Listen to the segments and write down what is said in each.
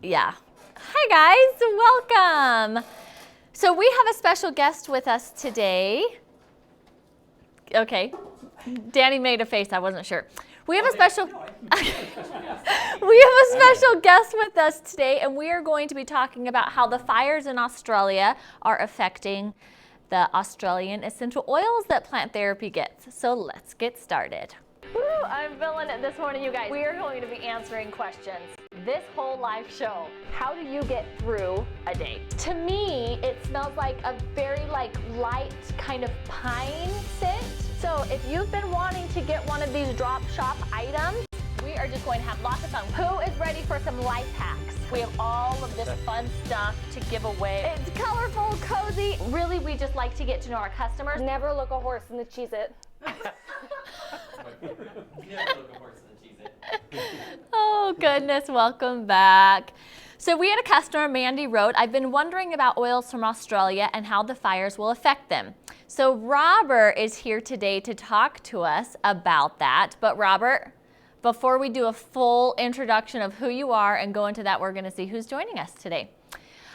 Yeah. Hi guys, welcome. So we have a special guest with us today. Okay, Danny made a face, I wasn't sure. We have a special guest with us today, and we are going to be talking about how the fires in Australia are affecting the Australian essential oils that plant therapy gets. So let's get started. Woo, I'm feeling it this morning, you guys. We are going to be answering questions this whole live show. How do you get through a day? To me, it smells like a very light kind of pine scent. So if you've been wanting to get one of these drop shop items, we are just going to have lots of fun. Who is ready for some life hacks? We have all of this fun stuff to give away. It's colorful, cozy. Really, we just like to get to know our customers. Never look a horse in the Cheez-It. Oh goodness, welcome back. So we had a customer, Mandy wrote, I've been wondering about oils from Australia and how the fires will affect them. So Robert is here today to talk to us about that. But Robert, before we do a full introduction of who you are and go into that, we're going to see who's joining us today.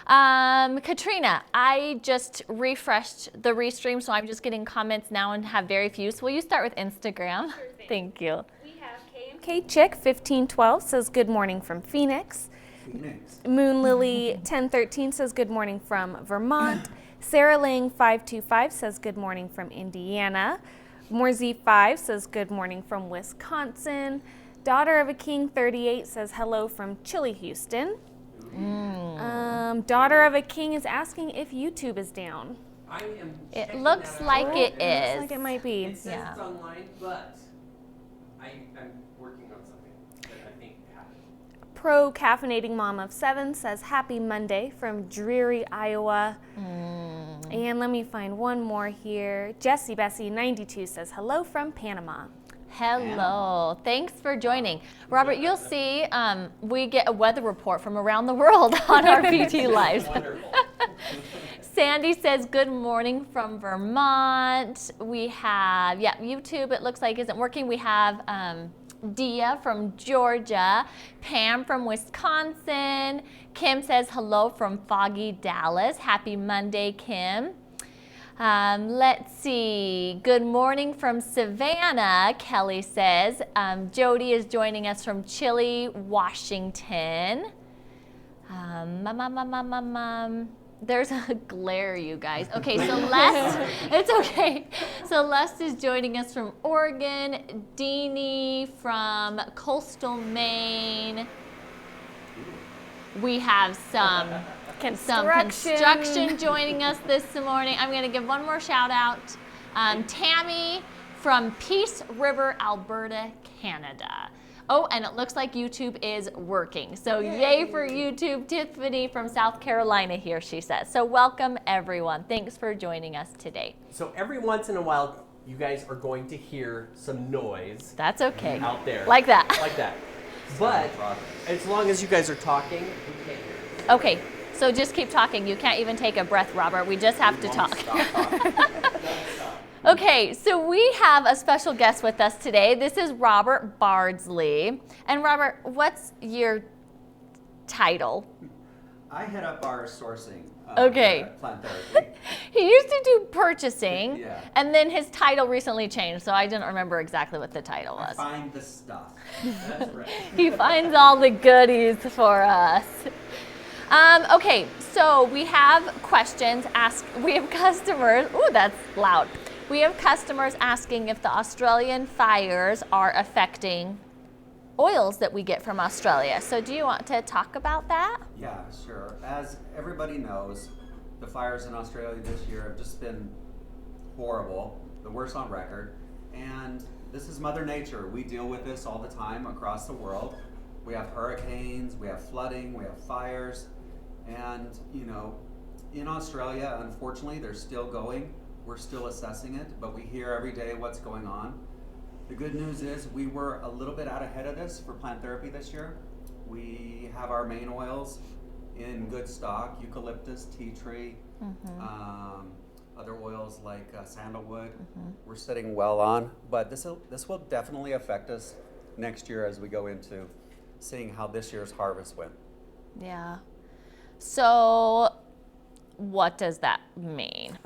Katrina, I just refreshed the restream, so I'm just getting comments now and have very few. So will you start with Instagram? Sure thing. Thank you. We have KMK Chick 1512 says good morning from Phoenix. Moon Lily 1013 says good morning from Vermont. Sarah Lang 525 says good morning from Indiana. Morzy 5 says good morning from Wisconsin. Daughter of a King 38 says hello from Chile, Houston. Daughter of a King is asking if YouTube is down. I am It looks like it is. Looks like it might be. It says Yeah. it's online, but I'm working on something that I think happened. Pro Caffeinating Mom of 7 says happy Monday from Dreary, Iowa. And let me find one more here. Jessie Bessie 92 says hello from Panama. Hello, thanks for joining. Robert, you'll see we get a weather report from around the world on our PT Lives. Wonderful. Sandy says good morning from Vermont. We have, YouTube it looks like isn't working. We have Dia from Georgia, Pam from Wisconsin. Kim says hello from foggy Dallas. Happy Monday, Kim. Let's see. Good morning from Savannah, Kelly says. Jody is joining us from Chile, Washington. There's a glare, you guys. Okay, so Les, it's okay. So Les is joining us from Oregon, Deanie from coastal Maine. We have some construction joining us this morning. I'm going to give one more shout out. Tammy from Peace River, Alberta, Canada. Oh, and it looks like YouTube is working. So yay for YouTube. Tiffany from South Carolina here, she says. So welcome everyone. Thanks for joining us today. So every once in a while, you guys are going to hear some noise That's okay. out there. Like that. Like that. But as long as you guys are talking, we can't hear it. Okay, so just keep talking. You can't even take a breath, Robert. We just have to talk. Okay, so we have a special guest with us today. This is Robert Bardsley. And Robert, what's your title? I head up our sourcing. Okay. At Plant Therapy. He used to do purchasing, Yeah. and then his title recently changed, so I didn't remember exactly what the title I was. find the stuff. That's right. He finds all the goodies for us. Okay, so we have questions asked. We have customers. Ooh, that's loud. We have customers asking if the Australian fires are affecting oils that we get from Australia. So do you want to talk about that? Yeah, sure. As everybody knows, the fires in Australia this year have just been horrible, the worst on record. And this is Mother Nature. We deal with this all the time across the world. We have hurricanes, we have flooding, we have fires. And, in Australia, unfortunately, they're still going. We're still assessing it, but we hear every day what's going on. The good news is we were a little bit out ahead of this for plant therapy this year. We have our main oils in good stock: eucalyptus, tea tree, other oils like sandalwood. We're sitting well on, but this will definitely affect us next year as we go into seeing how this year's harvest went. Yeah. So what does that mean?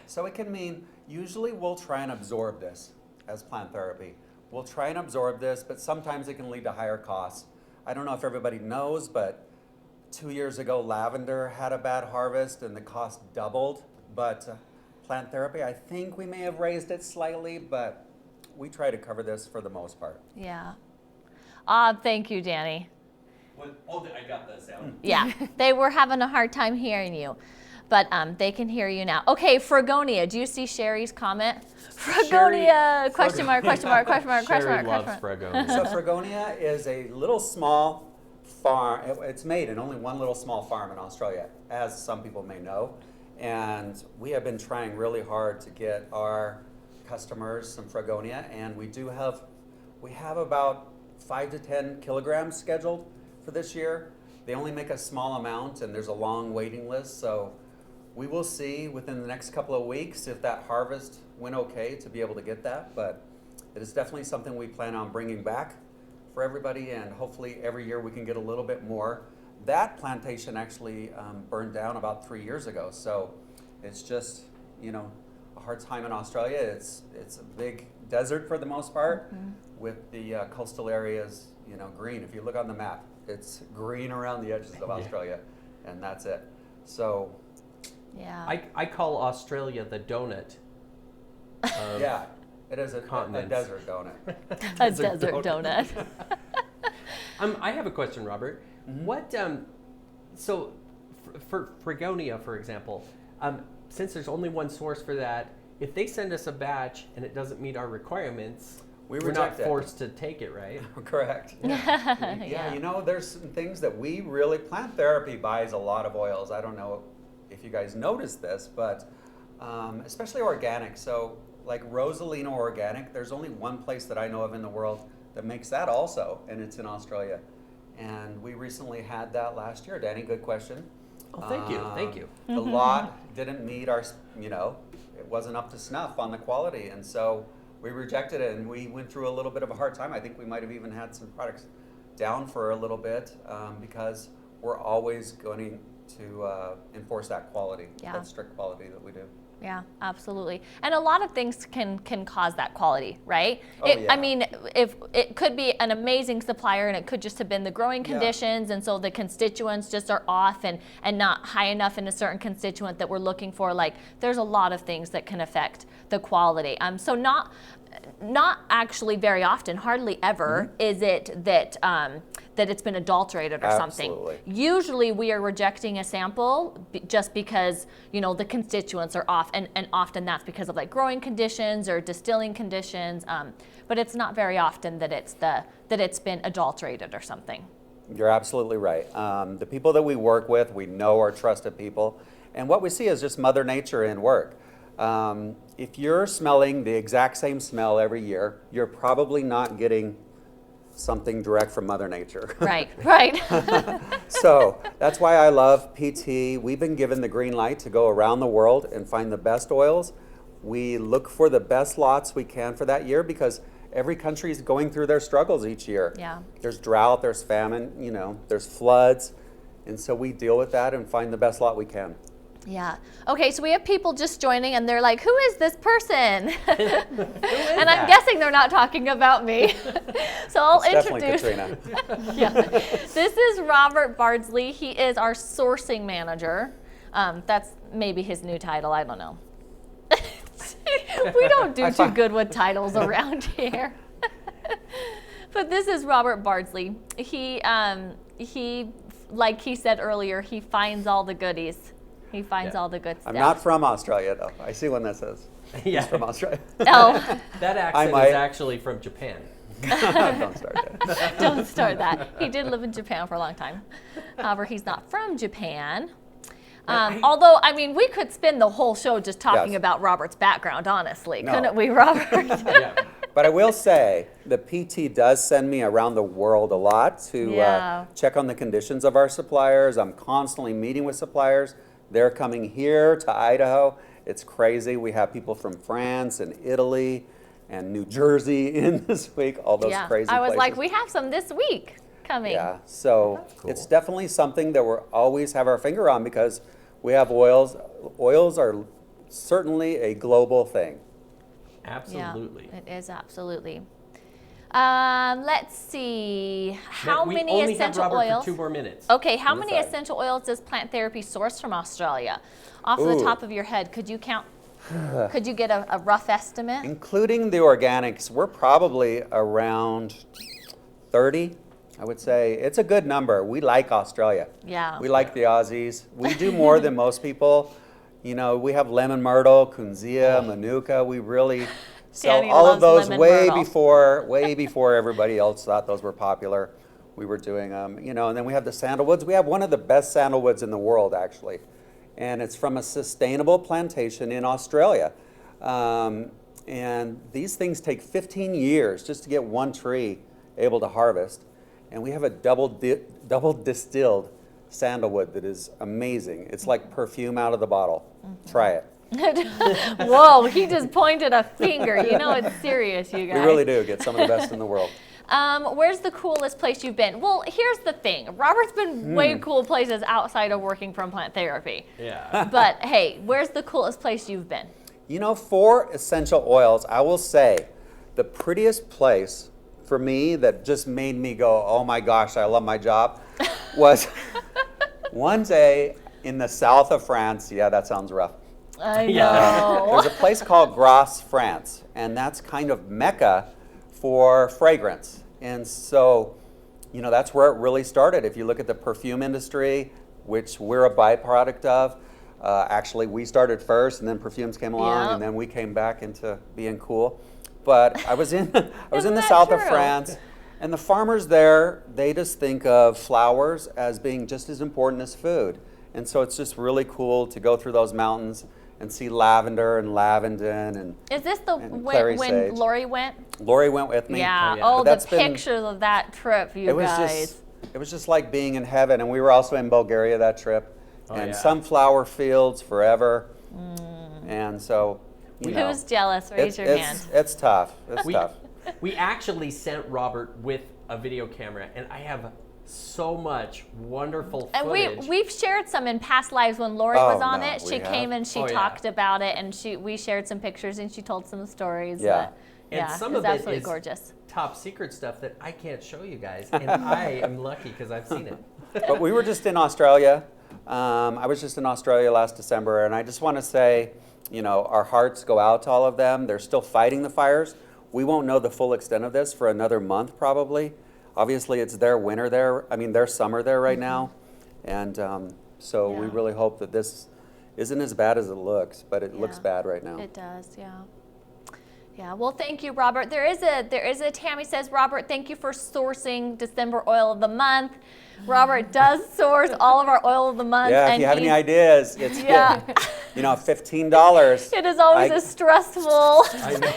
So it can mean, usually we'll try and absorb this as plant therapy. We'll try and absorb this, but sometimes it can lead to higher costs. I don't know if everybody knows, but 2 years ago, lavender had a bad harvest and the cost doubled. But plant therapy, I think we may have raised it slightly, but we try to cover this for the most part. Yeah. Thank you, Danny. I got the sound. Yeah, they were having a hard time hearing you, but they can hear you now. Okay, Fregonia. Do you see Sherry's comment? Fregonia! Question mark, question mark, question mark, question Sherry mark, loves question mark. Fregonia. So Fregonia is a little small farm. It's made in only one little small farm in Australia, as some people may know. And we have been trying really hard to get our customers some Fregonia, and we have about 5 to 10 kilograms scheduled for this year. They only make a small amount, and there's a long waiting list. So we will see within the next couple of weeks if that harvest went okay to be able to get that. But it is definitely something we plan on bringing back for everybody, and hopefully every year we can get a little bit more. That plantation actually burned down about 3 years ago. So it's just, a hard time in Australia. It's a big desert for the most part, with the coastal areas, green. If you look on the map, it's green around the edges of Australia, and that's it. So Yeah. I call Australia the donut. of- yeah, it is a continents. desert donut. A desert donut. I have a question, Robert. What, so for Fregonia, for example, since there's only one source for that, if they send us a batch and it doesn't meet our requirements, We we're not reject it. forced to take it, right? Correct. Yeah, there's some things that we really, plant therapy buys a lot of oils. I don't know if you guys noticed this, but especially organic. So like Rosalino Organic, there's only one place that I know of in the world that makes that also, and it's in Australia. And we recently had that last year. Danny, good question. Oh, thank you, thank you. The lot didn't meet our, it wasn't up to snuff on the quality, and so we rejected it, and we went through a little bit of a hard time. I think we might have even had some products down for a little bit because we're always going to enforce that quality, Yeah. that strict quality that we do. Yeah, absolutely. And a lot of things can cause that quality, right? Oh, I yeah. mean, if it could be an amazing supplier and it could just have been the growing Yeah. conditions, and so the constituents just are off and not high enough in a certain constituent that we're looking for. Like, there's a lot of things that can affect the quality. So not actually very often, hardly ever, is it that that it's been adulterated or Absolutely. something. Usually we are rejecting a sample just because, the constituents are off, and often that's because of like growing conditions or distilling conditions, but it's not very often that it's been adulterated or something. You're absolutely right. The people that we work with, we know are trusted people. And what we see is just Mother Nature in work. If you're smelling the exact same smell every year, you're probably not getting something direct from Mother Nature. Right. So that's why I love PT. We've been given the green light to go around the world and find the best oils. We look for the best lots we can for that year because every country is going through their struggles each year. Yeah. There's drought, there's famine, there's floods. And so we deal with that and find the best lot we can. Yeah. Okay, so we have people just joining and they're like, who is this person? And I'm guessing they're not talking about me. So I'll It's introduce. definitely Katrina. Yeah. This is Robert Bardsley. He is our sourcing manager. That's maybe his new title. I don't know. We don't do too good with titles around here. But this is Robert Bardsley. He, like he said earlier, he finds all the goodies. He finds Yeah. all the good stuff. I'm not from Australia, though. I see one that says Yeah. he's from Australia. Oh, That accent might- is actually from Japan. Don't start that. don't start that. He did live in Japan for a long time. However, he's not from Japan. Although, we could spend the whole show just talking Yes. about Robert's background, honestly. No. Couldn't we, Robert? Yeah. But I will say, the PT does send me around the world a lot to Yeah. check on the conditions of our suppliers. I'm constantly meeting with suppliers. They're coming here to Idaho. It's crazy. We have people from France and Italy and New Jersey in this week, all those Yeah. crazy I was places. like, we have some this week. coming. Yeah, so cool. it's definitely something that we're always have our finger on because we have oils. Oils are certainly a global thing. Absolutely. Yeah, it is absolutely. Let's see. How we many only essential have Robert oils? for 2 more minutes. Okay, how On the many side. essential oils does Plant Therapy source from Australia? Off the Ooh. top of your head, could you count? Could you get a rough estimate? Including the organics, we're probably around 30, I would say. It's a good number. We like Australia. Yeah. We like the Aussies. We do more than most people. You know, we have lemon myrtle, kunzea, manuka. We really sell Danny all loves of those lemon way before everybody else thought those were popular. We were doing them, you know, and then we have the sandalwoods. We have one of the best sandalwoods in the world, actually. And it's from a sustainable plantation in Australia. And these things take 15 years just to get one tree able to harvest. And we have a double distilled sandalwood that is amazing. It's like perfume out of the bottle. Try it. Whoa, he just pointed a finger. You know it's serious, you guys. We really do get some of the best in the world. Where's the coolest place you've been? Well, here's the thing. Robert's been way cool places outside of working from Plant Therapy. Yeah. But hey, where's the coolest place you've been? You know, for essential oils, I will say the prettiest place for me that just made me go, oh my gosh, I love my job, was one day in the south of France. Yeah, that sounds rough. I Yeah. know. There's a place called Grasse, France, and that's kind of Mecca for fragrance. And so, you know, that's where it really started. If you look at the perfume industry, which we're a byproduct of, actually we started first and then perfumes came along Yep. and then we came back into being cool. But I was in the Isn't that south of true? France, and the farmers there, they just think of flowers as being just as important as food. And so it's just really cool to go through those mountains and see lavender and lavandin. And Is this the and clary when sage. Lori went? Lori went with me. Yeah. yeah. Oh, But the that's been- pictures of that trip, you It was guys. it was just like being in heaven. And we were also in Bulgaria that trip. Oh, And yeah. sunflower fields forever. And so, you know, Who's jealous? Raise your hand. it's tough. It's We, tough. we actually sent Robert with a video camera, and I have so much wonderful And footage. we've shared some in past lives when Lori Oh, was on no, it. we She have? came and she Oh, yeah. talked about it, and we shared some pictures and she told some stories. Yeah. That, And yeah, some it of was it absolutely is gorgeous. top secret stuff that I can't show you guys, and I am lucky because I've seen it. But we were just in Australia. I was just in Australia last December, and I just want to say, you know, our hearts go out to all of them. They're still fighting the fires. We won't know the full extent of this for another month, probably. Obviously, it's their winter there. I mean, their summer there right now. And so we Yeah. really hope that this isn't as bad as it looks, but it looks Yeah. bad right now. It does, yeah. Yeah, well, thank you, Robert. There is a Tammy says, Robert, thank you for sourcing December oil of the month. Robert does source all of our oil of the month. Yeah, if and you have any he's- ideas, it's Yeah. you know, $15. It is always I- a stressful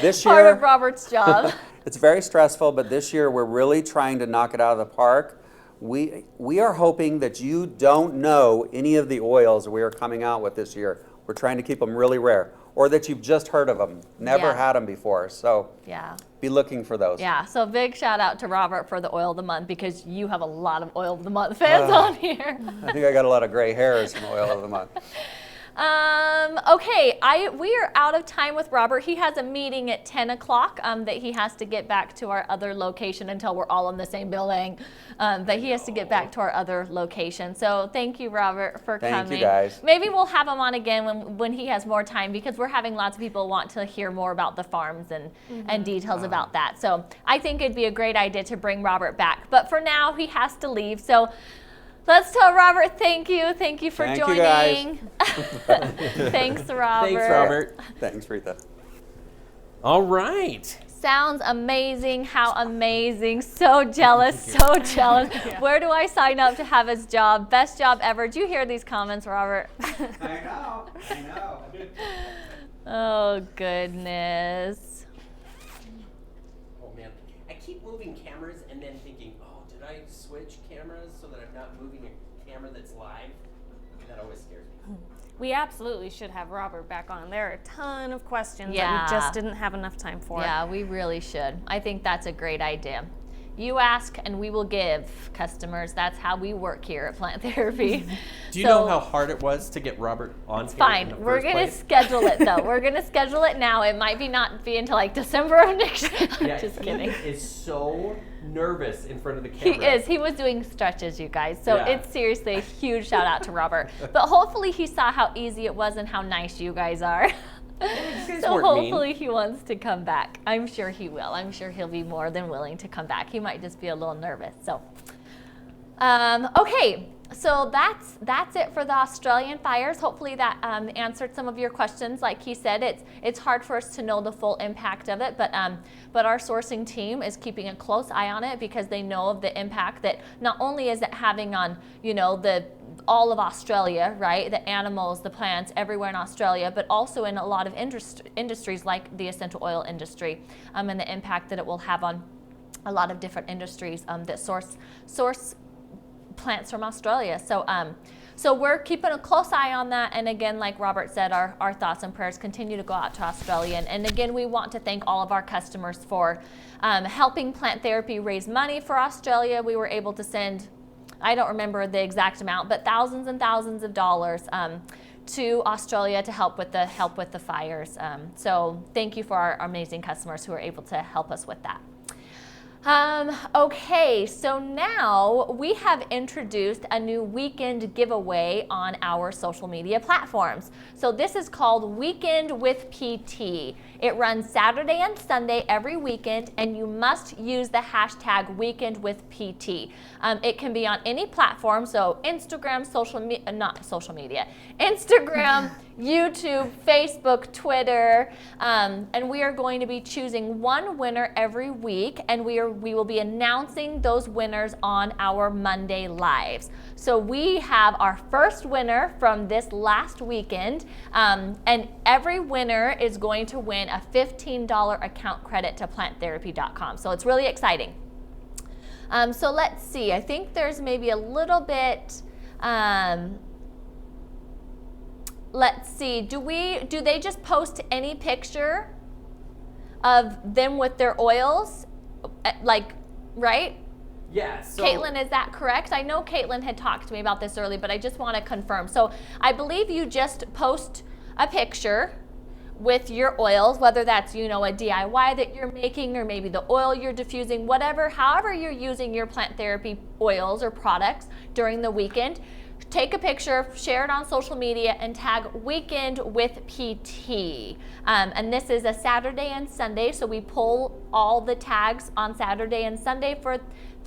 This part year, of Robert's job. it's very stressful, but this year we're really trying to knock it out of the park. We are hoping that you don't know any of the oils we are coming out with this year. We're trying to keep them really rare, or that you've just heard of them, never Yeah. had them before. So Yeah. be looking for those. Yeah, so big shout out to Robert for the oil of the month because you have a lot of oil of the month fans on here. I think I got a lot of gray hairs from oil of the month. Okay, we are out of time with Robert. He has a meeting at 10 o'clock that he has to get back to our other location until we're all in the same building. But he has to get back to our other location. So thank you, Robert, for Thank you, coming. guys. Maybe we'll have him on again when he has more time because we're having lots of people want to hear more about the farms and details about that. So I think it'd be a great idea to bring Robert back. But for now, he has to leave. So let's tell Robert thank you. Thank you for Thank you, joining. guys. Thanks, Robert. Thanks, Robert. Thanks, Rita. All right. Sounds amazing. How amazing. So jealous. So jealous. Where do I sign up to have his job? Best job ever. Do you hear these comments, Robert? I know. Oh, goodness. Oh man, I keep moving cameras and then thinking, oh, did I switch cameras so that I'm not moving a camera that's live? That always scares me. We absolutely should have Robert back on. There are a ton of questions that Yeah. we just didn't have enough time for. Yeah, we really should. I think that's a great idea. You ask and we will give, customers. That's how we work here at Plant Therapy. Do you know how hard it was to get Robert on here in Fine. the We're first going to place? schedule it, though. We're going to schedule it now. It might not be until like December of next year. Yeah, Just kidding. He is so nervous in front of the He camera. is. He was doing stretches, you guys. So Yeah. it's seriously a huge shout out to Robert. But hopefully he saw how easy it was and how nice you guys are. guys So weren't mean. hopefully he wants to come back. I'm sure he will. I'm sure he'll be more than willing to come back. He might just be a little nervous. So, okay. So that's it for the Australian fires. Hopefully that answered some of your questions. Like he said, it's hard for us to know the full impact of it, but our sourcing team is keeping a close eye on it because they know of the impact that not only is it having on all of Australia, right? The animals, the plants, everywhere in Australia, but also in a lot of industries like the essential oil industry, and the impact that it will have on a lot of different industries that source plants from Australia. So we're keeping a close eye on that. And again, like Robert said, our thoughts and prayers continue to go out to Australia. And again, we want to thank all of our customers for helping Plant Therapy raise money for Australia. We were able to send, I don't remember the exact amount, but thousands and thousands of dollars to Australia to help with the fires. So thank you for our amazing customers who are able to help us with that. Okay, so now we have introduced a new weekend giveaway on our social media platforms. So this is called Weekend with PT. It runs Saturday and Sunday every weekend, and you must use the hashtag Weekend with PT. It can be on any platform, so Instagram, Instagram, YouTube, Facebook, Twitter, and we are going to be choosing one winner every week, and we will be announcing those winners on our Monday lives. So we have our first winner from this last weekend, and every winner is going to win a $15 account credit to planttherapy.com. So it's really exciting. So let's see. I think there's maybe a little bit. Let's see. Do they just post any picture of them with their oils, like, right? Yeah. So Caitlin, is that correct? I know Caitlin had talked to me about this early, but I just want to confirm. So I believe you just post a picture with your oils, whether that's, a DIY that you're making or maybe the oil you're diffusing, however you're using your Plant Therapy oils or products during the weekend. Take a picture, share it on social media, and tag Weekend with PT. And this is a Saturday and Sunday, so we pull all the tags on Saturday and Sunday for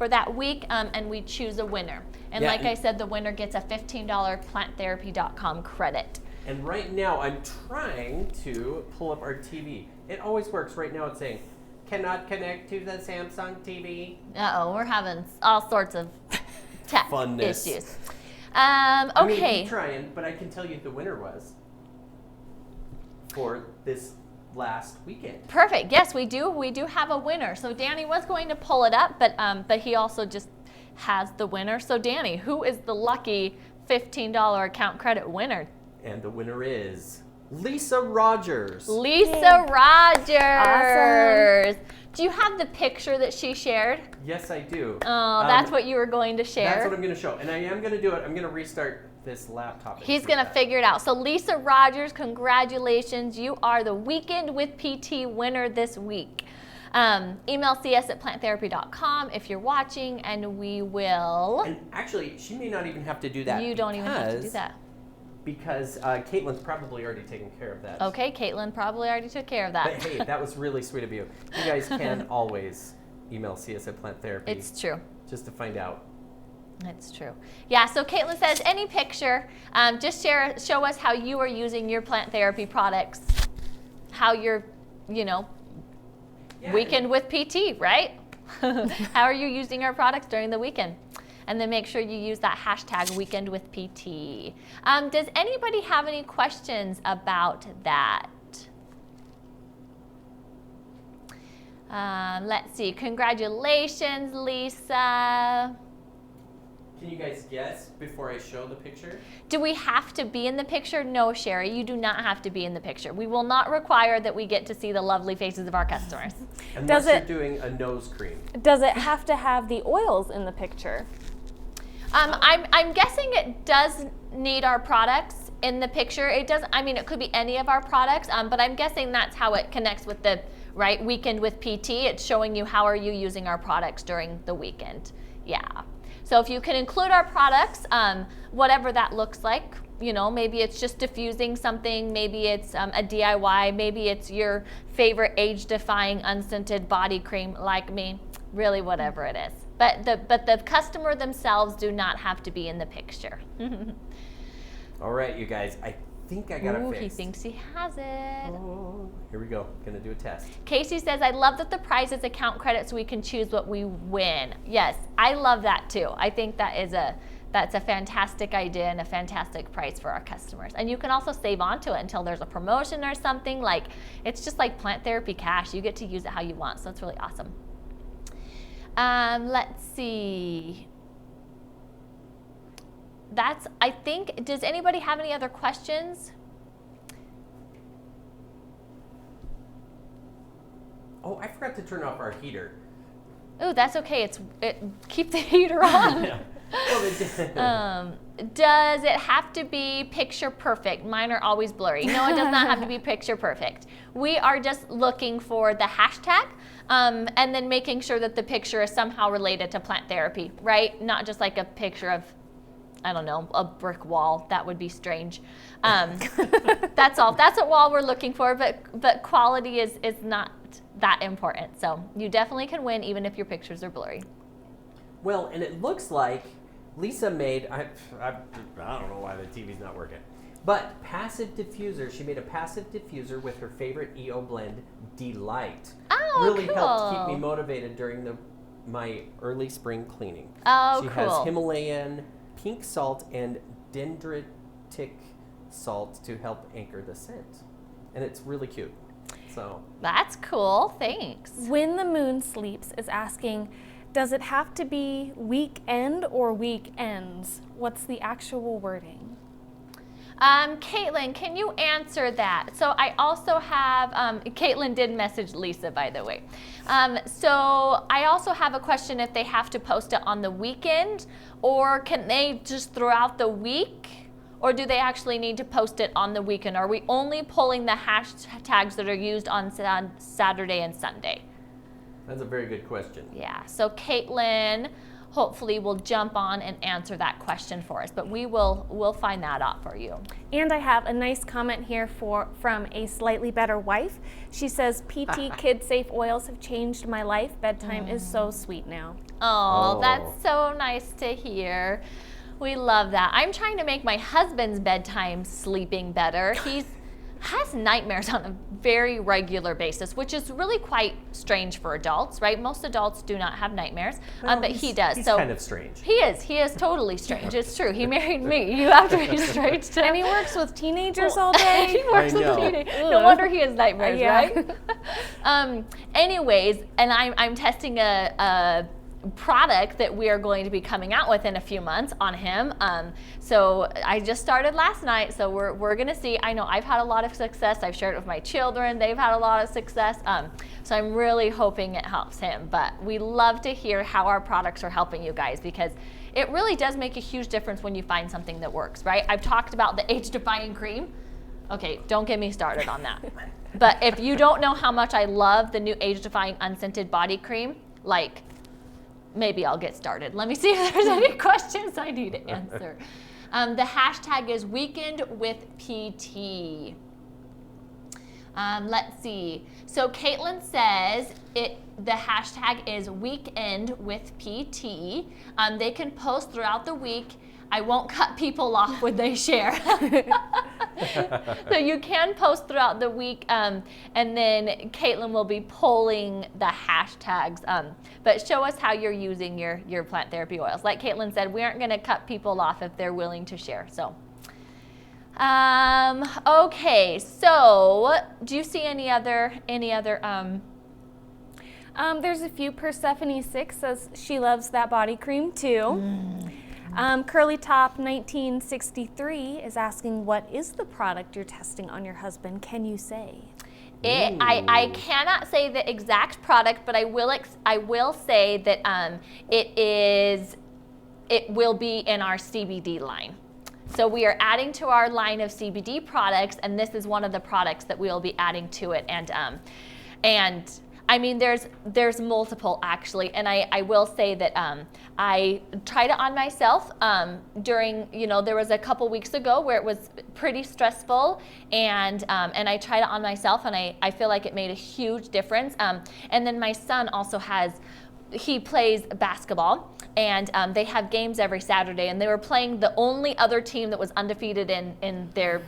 that week, and we choose a winner. And Yeah, like I said, the winner gets a $15 planttherapy.com credit. And right now, I'm trying to pull up our TV. It always works. Right now, it's saying, cannot connect to the Samsung TV. Uh-oh, we're having all sorts of tech Funness. issues. I mean, Okay. keep trying, but I can tell you the winner was for this last weekend. Perfect. Yes, we do have a winner. So Danny was going to pull it up, but he also just has the winner. So Danny, who is the lucky $15 account credit winner? And the winner is Lisa Rogers. Lisa Rogers. Awesome. Do you have the picture that she shared? Yes, I do. Oh, that's what you were going to share. That's what I'm going to show. And I am going to do it. I'm going to restart this laptop. and He's see going to that. figure it out. So Lisa Rogers, congratulations. You are the Weekend with PT winner this week. Email cs@planttherapy.com if you're watching, and we will. And actually, she may not even have to do that. You don't even have to do that. Because Caitlin's probably already taken care of that. Okay, Caitlin probably already took care of that. But hey, that was really sweet of you. You guys can always email cs@planttherapy. It's true. Just to find out. It's true. Yeah, so Caitlin says any picture, just show us how you are using your Plant Therapy products, how you're, Weekend with PT, right? How are you using our products during the weekend? And then make sure you use that hashtag Weekend with PT. Does anybody have any questions about that? Let's see. Congratulations, Lisa. Can you guys guess before I show the picture? Do we have to be in the picture? No, Sherry, you do not have to be in the picture. We will not require that we get to see the lovely faces of our customers. Unless it- you're doing a nose cream. Does it have to have the oils in the picture? I'm guessing it does need our products in the picture. It doesn't, I mean, it could be any of our products, but I'm guessing that's how it connects with the, right, weekend with PT. It's showing you how are you using our products during the weekend. Yeah. So if you can include our products, whatever that looks like, you know, maybe it's just diffusing something, maybe it's a DIY, maybe it's your favorite age-defying unscented body cream like me, really whatever it is. But the customer themselves do not have to be in the picture. All right, you guys, I think I got it Ooh, fixed. he thinks he has it. Oh, here we go. Gonna do a test. Casey says, I love that the prize is account credit so we can choose what we win. Yes, I love that too. I think that's a fantastic idea and a fantastic price for our customers. And you can also save on to it until there's a promotion or something. Like, it's just like Plant Therapy Cash. You get to use it how you want, so it's really awesome. Let's see. I think, does anybody have any other questions? Oh, I forgot to turn off our heater. Oh, that's okay. Keep the heater on. Well, Does it have to be picture perfect? Mine are always blurry. No, it does not have to be picture perfect. We are just looking for the hashtag and then making sure that the picture is somehow related to plant therapy, right? Not just like a picture of, I don't know, a brick wall. That would be strange. That's all. That's what wall we're looking for, but quality is not that important. So you definitely can win even if your pictures are blurry. well, and it looks like Lisa made, I don't know why the TV's not working, but passive diffuser. She made a passive diffuser with her favorite EO blend, Delight. Oh, really helped keep cool. me motivated during my early spring cleaning. Oh, she cool. has Himalayan pink salt and dendritic salt to help anchor the scent. And it's really cute. So That's cool. Thanks. When the Moon Sleeps is asking, does it have to be weekend or weekends? What's the actual wording? Caitlin, can you answer that? So I also have, Caitlin did message Lisa, by the way. So I also have a question if they have to post it on the weekend, or can they just throughout the week? Or do they actually need to post it on the weekend? Are we only pulling the hashtags that are used on Saturday and Sunday? that's a very good question. Yeah, so Caitlin hopefully will jump on and answer that question for us, but we'll find that out for you. And I have a nice comment here from a slightly better wife. She says, PT Kid Safe oils have changed my life. Bedtime is so sweet now. Oh, Oh. that's so nice to hear. We love that. I'm trying to make my husband's bedtime sleeping better. He has nightmares on a very regular basis, which is really quite strange for adults, right? Most adults do not have nightmares, but he does. He's so kind of strange. He is totally strange. It's true. He married me. You have to be strange too. And he works with teenagers all day. He works I with know. teenagers. No wonder he has nightmares, Yeah. right? Anyways, and I'm testing a product that we are going to be coming out with in a few months on him. So I just started last night, so we're gonna see. I know I've had a lot of success. I've shared it with my children. They've had a lot of success. So I'm really hoping it helps him. But we love to hear how our products are helping you guys, because it really does make a huge difference when you find something that works, right? I've talked about the age-defying cream. Okay, don't get me started on that. But if you don't know how much I love the new age-defying unscented body cream, like, maybe I'll get started. Let me see if there's any questions I need to answer. The hashtag is Weekend with PT. Let's see. So Caitlin says the hashtag is Weekend with PT. They can post throughout the week. I won't cut people off when they share. So you can post throughout the week, and then Caitlin will be polling the hashtags. But show us how you're using your plant therapy oils. Like Caitlin said, we aren't going to cut people off if they're willing to share. So, okay. So, do you see any other? There's a few. Persephone 6 says she loves that body cream too. Curly Top 1963 is asking, what is the product you're testing on your husband? Can you say? I cannot say the exact product, but I will say that it will be in our CBD line. So we are adding to our line of CBD products, and this is one of the products that we'll be adding to it. And I mean, there's multiple actually, and I will say that I tried it on myself during, there was a couple weeks ago where it was pretty stressful, and I tried it on myself, and I feel like it made a huge difference. And then my son also he plays basketball, and they have games every Saturday, and they were playing the only other team that was undefeated in their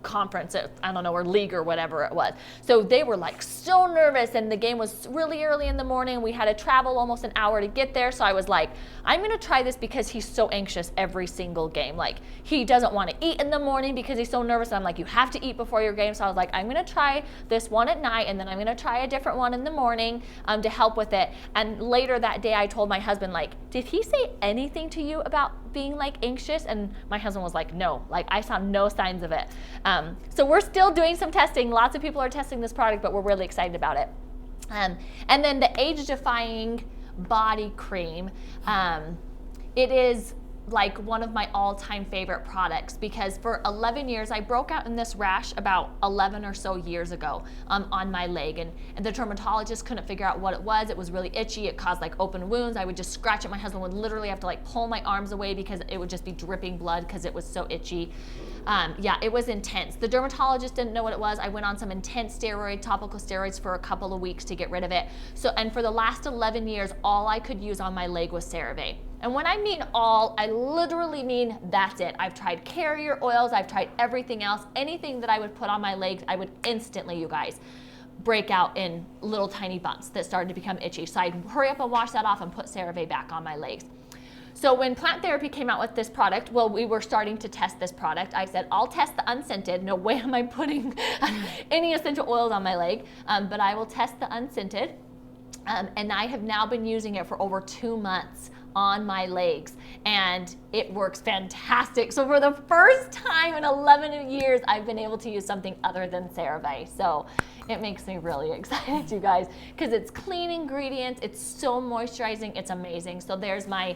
conference, I don't know, or league or whatever it was. So they were like so nervous, and the game was really early in the morning. We had to travel almost an hour to get there. So I was like, I'm gonna try this because he's so anxious every single game. Like, he doesn't want to eat in the morning because he's so nervous. And I'm like, you have to eat before your game. So I was like, I'm gonna try this one at night, and then I'm gonna try a different one in the morning to help with it. And later that day I told my husband, like, did he say anything to you about being like anxious? And my husband was like, no, like I saw no signs of it. So we're still doing some testing. Lots of people are testing this product, but we're really excited about it. And then the age-defying body cream, it is like one of my all-time favorite products, because for 11 years I broke out in this rash about 11 or so years ago on my leg, and the dermatologist couldn't figure out what it was. It was really itchy. It caused like open wounds. I would just scratch it. My husband would literally have to like pull my arms away because it would just be dripping blood because it was so itchy. Yeah, it was intense. The dermatologist didn't know what it was. I went on some intense topical steroids for a couple of weeks to get rid of it. And for the last 11 years, all I could use on my leg was CeraVe. And when I mean all, I literally mean that's it. I've tried carrier oils, I've tried everything else. Anything that I would put on my legs, I would instantly, you guys, break out in little tiny bumps that started to become itchy. So I'd hurry up and wash that off and put CeraVe back on my legs. So when Plant Therapy came out with this product, well, we were starting to test this product. I said, I'll test the unscented. No way am I putting any essential oils on my leg, but I will test the unscented. And I have now been using it for over 2 months on my legs, and it works fantastic. So for the first time in 11 years, I've been able to use something other than CeraVe. So it makes me really excited, you guys, because it's clean ingredients. It's so moisturizing. It's amazing. So there's my,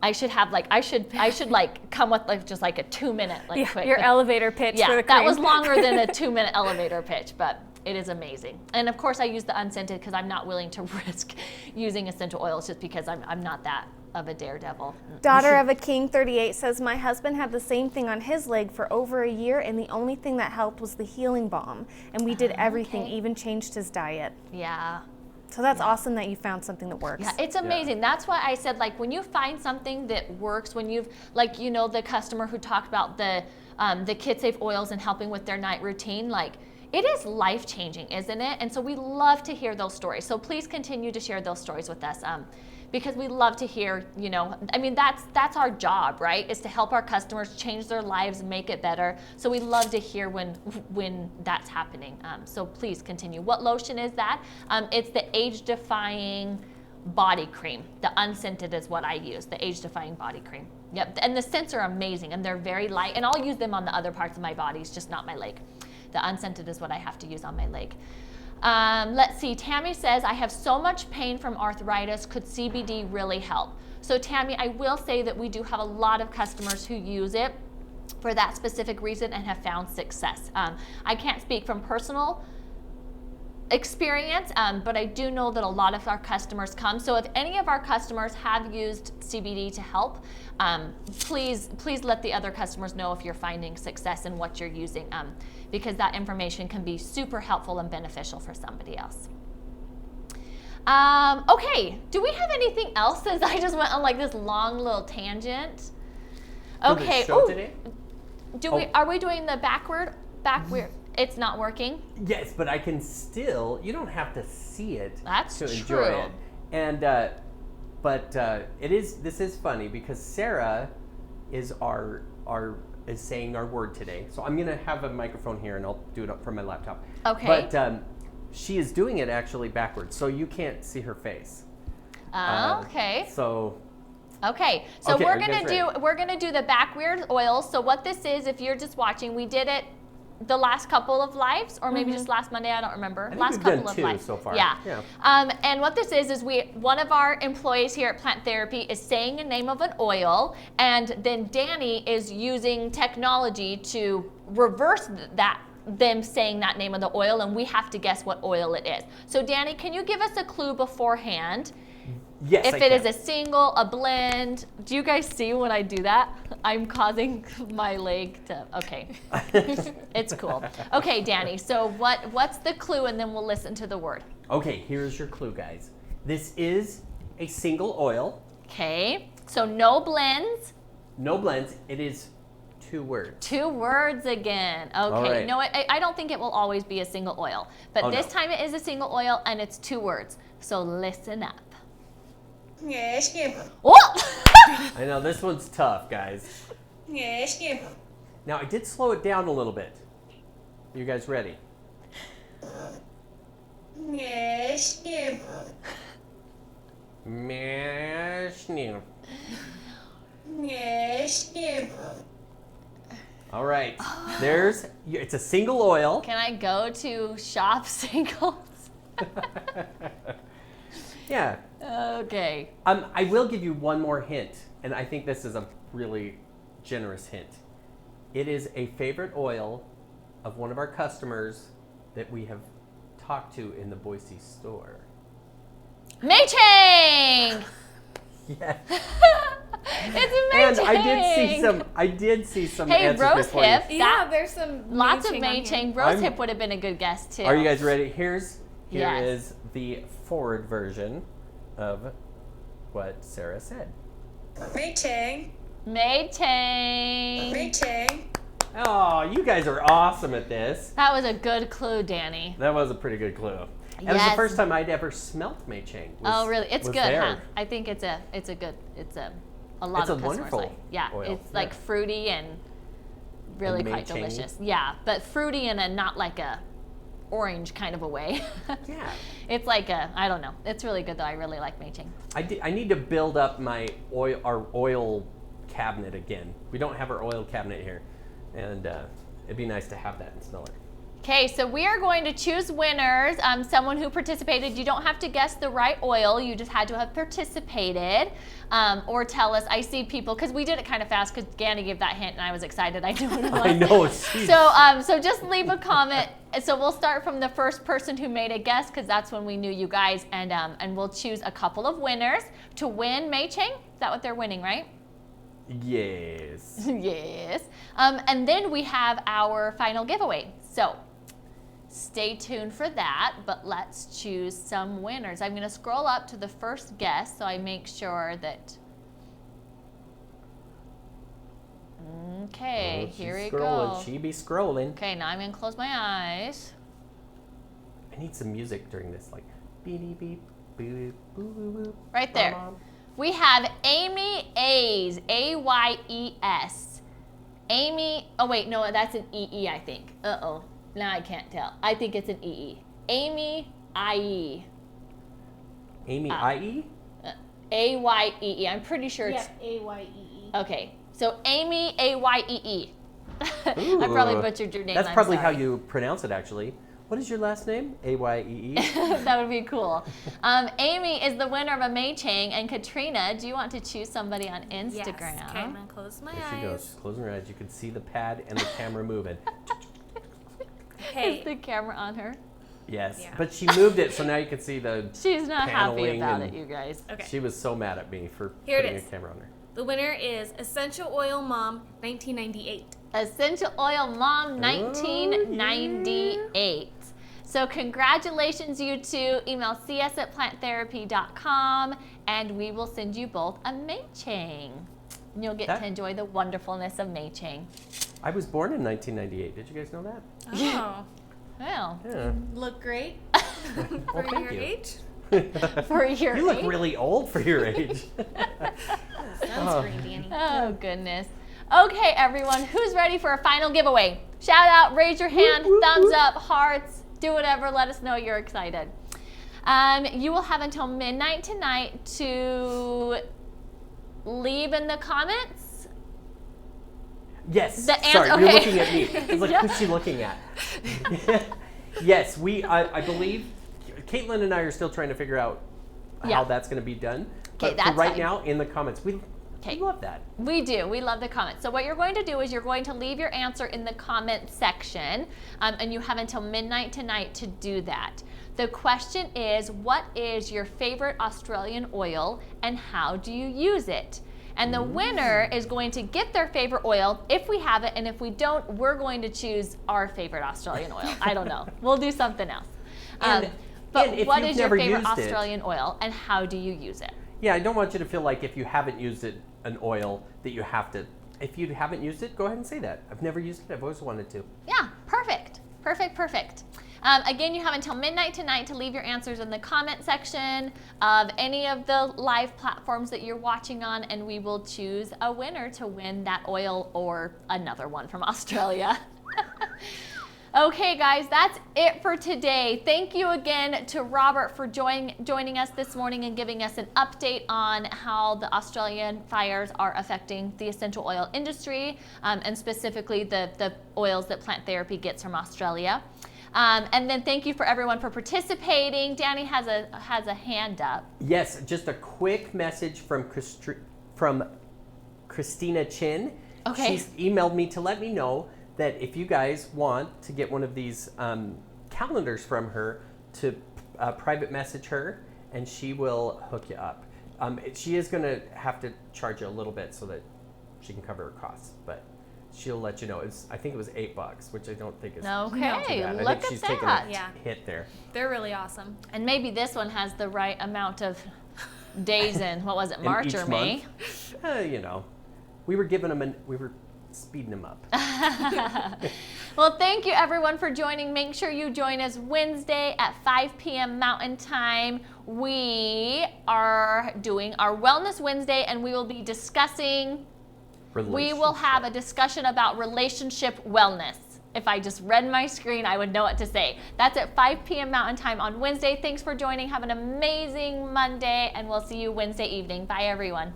I should like come with like just like a 2-minute like quick. Your elevator pitch for the cream. That was longer than a 2-minute elevator pitch, but it is amazing. And of course I use the unscented because I'm not willing to risk using essential oils just because I'm not that of a daredevil. Daughter of a King 38 says, my husband had the same thing on his leg for over a year, and the only thing that helped was the healing balm. And we did everything, even changed his diet. Yeah. So that's awesome that you found something that works. Yeah, it's amazing. Yeah. That's why I said, like, when you find something that works, when you've, like, the customer who talked about the KidSafe oils and helping with their night routine, like, it is life-changing, isn't it? And so we love to hear those stories. So please continue to share those stories with us. Because we love to hear, I mean, that's our job, right? Is to help our customers change their lives, make it better. So we love to hear when that's happening. So please continue. What lotion is that? It's the age-defying body cream. The unscented is what I use, the age-defying body cream. Yep, and the scents are amazing, and they're very light, and I'll use them on the other parts of my body, it's just not my leg. The unscented is what I have to use on my leg. Let's see, Tammy says, I have so much pain from arthritis. Could CBD really help? So Tammy, I will say that we do have a lot of customers who use it for that specific reason and have found success. I can't speak from personal experience, but I do know that a lot of our customers come. So if any of our customers have used CBD to help, please let the other customers know if you're finding success in what you're using, because that information can be super helpful and beneficial for somebody else. Okay, do we have anything else, since I just went on like this long little tangent? Okay. For the show today? Are we doing the backward? It's not working? Yes, but I can still, you don't have to see it That's to enjoy true. it. And this is funny because Sarah is saying our word today. So I'm gonna have a microphone here and I'll do it up from my laptop. Okay. But she is doing it actually backwards, so you can't see her face. Okay. So Okay, so Okay, we're are you gonna guys ready? we're gonna do the backweird oils. So what this is, if you're just watching, we did it the last couple of lives, or maybe just last Monday. I don't remember. think Last we've couple done of 2 lives so far. Yeah. Yeah. And what this is one of our employees here at Plant Therapy is saying a name of an oil, and then Danny is using technology to reverse them saying that name of the oil, and we have to guess what oil it is. So Danny, can you give us a clue beforehand? Yes, If I it is can. a single, a blend, do you guys see when I do that? I'm causing my leg to, okay. It's cool. Okay, Danny, so what's the clue, and then we'll listen to the word. Okay, here's your clue, guys. This is a single oil, Okay, so no blends, no blends. It is 2 words. 2 words again. Okay, right. no, I don't think it will always be a single oil, but Oh, this no. time it is a single oil, and it's 2 words. So listen up. Oh! I know this one's tough, guys. Now I did slow it down a little bit. You guys ready? Mashnim. All right. It's a single oil. Can I go to shop singles? Yeah. Okay. I will give you one more hint, and I think this is a really generous hint. It is a favorite oil of one of our customers that we have talked to in the Boise store. Maychang! Yeah. It's And Maychang! I did see some Hey, answers rose before you. hip. Yeah, there's some Lots of Maychang on here. Maychang. Rose I'm- hip would have been a good guess too. Are you guys ready? Here Yes. is the forward version of what Sarah said. Maychang. Oh, you guys are awesome at this. That was a good clue, Danny. That was a pretty good clue. And it was Yes. the first time I'd ever smelt Maychang. Oh, really? It's was good, there. huh? I think it's a lot It's of a customers wonderful like. Yeah, oil. it's like Yeah. fruity and really And quite Maychang. delicious. Yeah, but fruity in a not like a orange kind of a way. Yeah. It's like I don't know. It's really good though. I really like Maychang. I need to build up our oil cabinet again. We don't have our oil cabinet here, and it'd be nice to have that and smell it. Okay, so we are going to choose winners. Someone who participated. You don't have to guess the right oil. You just had to have participated, or tell us. I see people because we did it kind of fast because Ganny gave that hint and I was excited. I knew what it was. I know. Geez. So just leave a comment. So we'll start from the first person who made a guess because that's when we knew you guys, and we'll choose a couple of winners to win Maychang. Is that what they're winning, right? Yes. Yes. And then we have our final giveaway. So stay tuned for that, but let's choose some winners. I'm going to scroll up to the first guess so I make sure that. Okay, Oh, here we she's go. scrolling. She be scrolling. Okay, now I'm going to close my eyes. I need some music during this, like beep beep boop boop boop boop. Right there. We have Amy Ayes, A-Y-E-S. Amy, oh wait, no, that's an E-E, I think. Uh-oh, now I can't tell. I think it's an E-E. Amy I-E. Amy I.E. A-Y-E-E. I'm pretty sure it's, Yep, A-Y-E-E. okay. So Amy, A-Y-E-E. I probably butchered your name. That's I'm probably how sorry. you pronounce it, actually. What is your last name? A-Y-E-E. That would be cool. Amy is the winner of a Maychang, and Katrina, do you want to choose somebody on Instagram? Yes. Okay, I'm gonna close my There she eyes. goes. She's closing her eyes. You can see the pad and the camera moving. Okay. Is the camera on her? Yes. Yeah. But she moved it, so now you can see the. She's not happy Paneling about and- it, you guys. Okay. She was so mad at me for Here it putting is. a camera on her. The winner is Essential Oil Mom 1998. Essential Oil Mom 1998. So congratulations, you two. Email cs@planttherapy.com and we will send you both a Maychang. And you'll get That- to enjoy the wonderfulness of Maychang. I was born in 1998. Did you guys know that? Oh, Well, Yeah. look great Well, for thank your you. age. for your You look age. really old for your age. Sunscreen, Danny. Oh, goodness. Okay, everyone, who's ready for a final giveaway? Shout out, raise your hand, Whoop, whoop, thumbs whoop. up, hearts, do whatever. Let us know you're excited. You will have until midnight tonight to leave in the comments. Yes. The answer- Sorry, you're okay. looking at me. I was like, who's she looking at? Yes, I believe Caitlin and I are still trying to figure out Yeah. how that's going to be done. Okay, But that's for right fine. now, in the comments, we love that. We do. We love the comments. So what you're going to do is you're going to leave your answer in the comment section, and you have until midnight tonight to do that. The question is, what is your favorite Australian oil and how do you use it? And the winner is going to get their favorite oil if we have it, and if we don't, we're going to choose our favorite Australian oil. I don't know. We'll do something else. And But if what you've is your never favorite used it- Australian oil and how do you use it? Yeah, I don't want you to feel like if you haven't used it, an oil, that you have to. If you haven't used it, go ahead and say that. I've never used it. I've always wanted to. Yeah, perfect. Perfect, perfect. Again, you have until midnight tonight to leave your answers in the comment section of any of the live platforms that you're watching on, and we will choose a winner to win that oil or another one from Australia. Okay, guys, that's it for today. Thank you again to Robert for joining us this morning and giving us an update on how the Australian fires are affecting the essential oil industry, and specifically the oils that Plant Therapy gets from Australia. And then thank you for everyone for participating. Danny has a hand up. Yes, just a quick message from Christina Chin. Okay. She's emailed me to let me know that if you guys want to get one of these calendars from her, to private message her, and she will hook you up. She is going to have to charge you a little bit so that she can cover her costs, but she'll let you know. I think it was $8, which I don't think is Okay, too bad. I look think she's at taken that. a Yeah. hit there. They're really awesome. And maybe this one has the right amount of days in, what was it, In March each or May? month. We were giving them we were speeding them up. Well, thank you everyone for joining. Make sure you join us Wednesday at 5 p.m. Mountain Time. We are doing our Wellness Wednesday, and we will be discussing, we will have a discussion about relationship wellness. If I just read my screen, I would know what to say. That's at 5 p.m. Mountain Time on Wednesday. Thanks for joining. Have an amazing Monday, and we'll see you Wednesday evening. Bye, everyone.